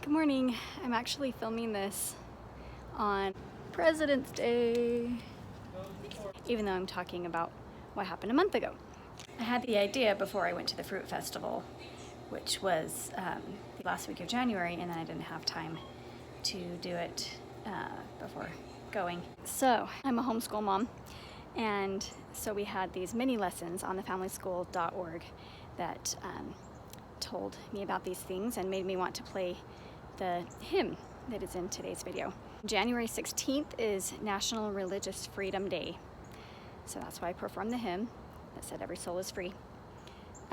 Good morning. I'm actually filming this on President's Day, even though I'm talking about what happened a month ago. I had the idea before I went to the Fruit Festival, which was the last week of January, and then I didn't have time to do it before going. So I'm a homeschool mom, and so we had these mini lessons on thefamilyschool.org that told me about these things and made me want to play the hymn that is in today's video. January 16th is National Religious Freedom Day, so that's why I performed the hymn that said every soul is free.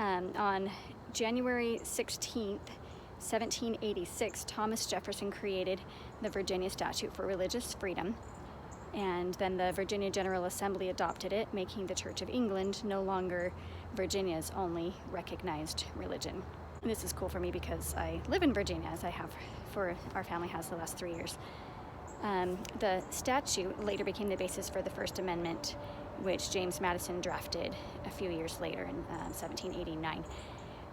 On January 16th, 1786, Thomas Jefferson created the Virginia Statute for Religious Freedom, and then the Virginia General Assembly adopted it, making the Church of England no longer Virginia's only recognized religion. And this is cool for me because I live in Virginia, as I have for our family has the last 3 years. The statute later became the basis for the First Amendment, which James Madison drafted a few years later in 1789.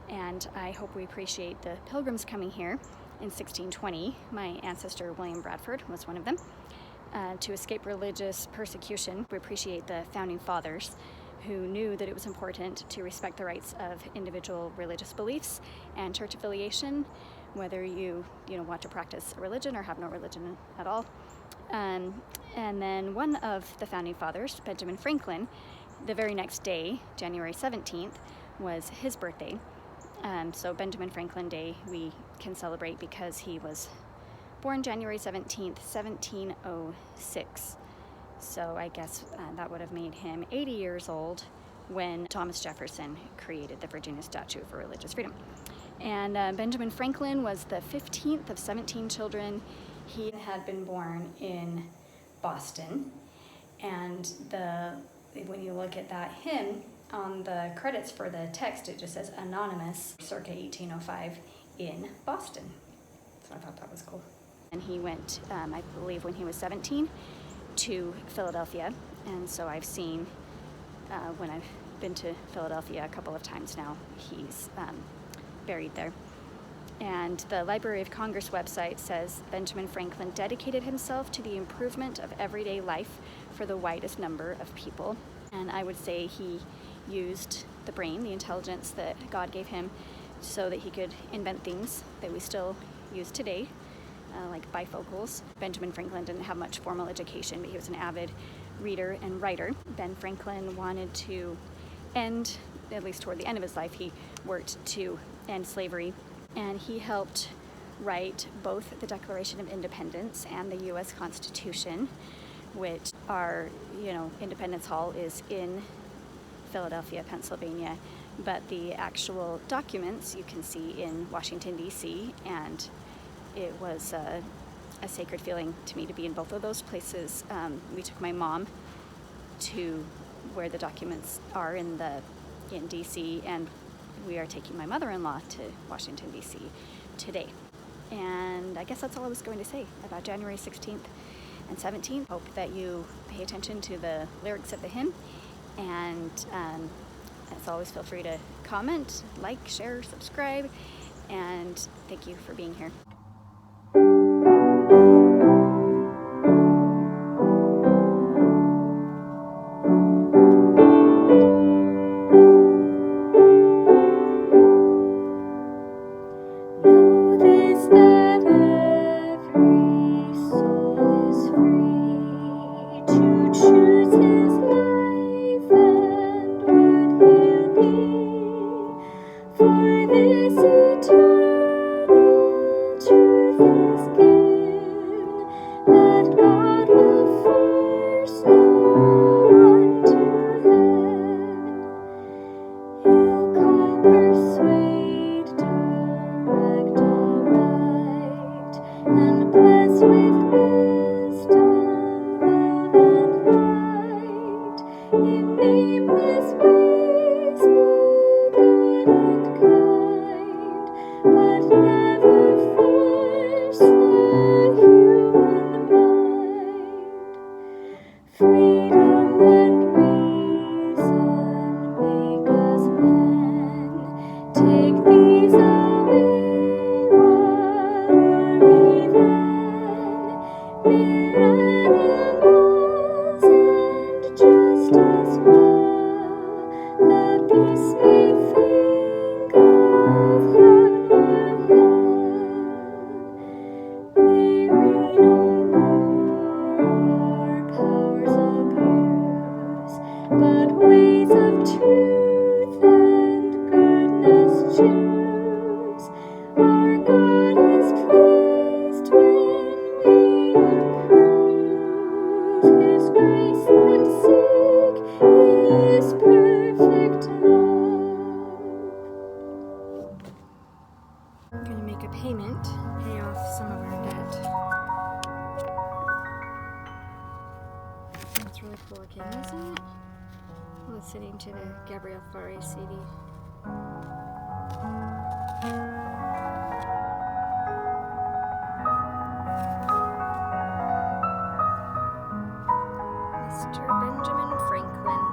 And I hope we appreciate the Pilgrims coming here in 1620. My ancestor William Bradford was one of them. To escape religious persecution, we appreciate the Founding Fathers, who knew that it was important to respect the rights of individual religious beliefs and church affiliation, whether you want to practice a religion or have no religion at all. And then one of the Founding Fathers, Benjamin Franklin, the very next day, January 17th, was his birthday. So Benjamin Franklin Day we can celebrate because he was born January 17th, 1706. So I guess that would have made him 80 years old when Thomas Jefferson created the Virginia Statute for Religious Freedom. And Benjamin Franklin was the 15th of 17 children. He had been born in Boston. And when you look at that hymn, on the credits for the text, it just says anonymous, circa 1805 in Boston. So I thought that was cool. And he went, I believe when he was 17, to Philadelphia, and so I've seen, when I've been to Philadelphia a couple of times now, he's buried there. And the Library of Congress website says Benjamin Franklin dedicated himself to the improvement of everyday life for the widest number of people. And I would say he used the brain, the intelligence that God gave him, so that he could invent things that we still use today, like bifocals. Benjamin Franklin didn't have much formal education, but he was an avid reader and writer. Ben Franklin wanted to end, at least toward the end of his life, he worked to end slavery, and he helped write both the Declaration of Independence and the U.S. Constitution, which our, Independence Hall is in Philadelphia, Pennsylvania, but the actual documents you can see in Washington, D.C., and it was a sacred feeling to me to be in both of those places. We took my mom to where the documents are in D.C., and we are taking my mother-in-law to Washington, D.C. today. And I guess that's all I was going to say about January 16th and 17th. Hope that you pay attention to the lyrics of the hymn, and as always, feel free to comment, like, share, subscribe, and thank you for being here. For this eternal truth. payment, pay off some of our debt. That's really cool looking, isn't it? Listening to the Gabriel Fauré CD. Mr. Benjamin Franklin.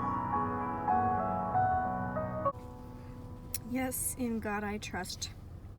Yes, in God I trust.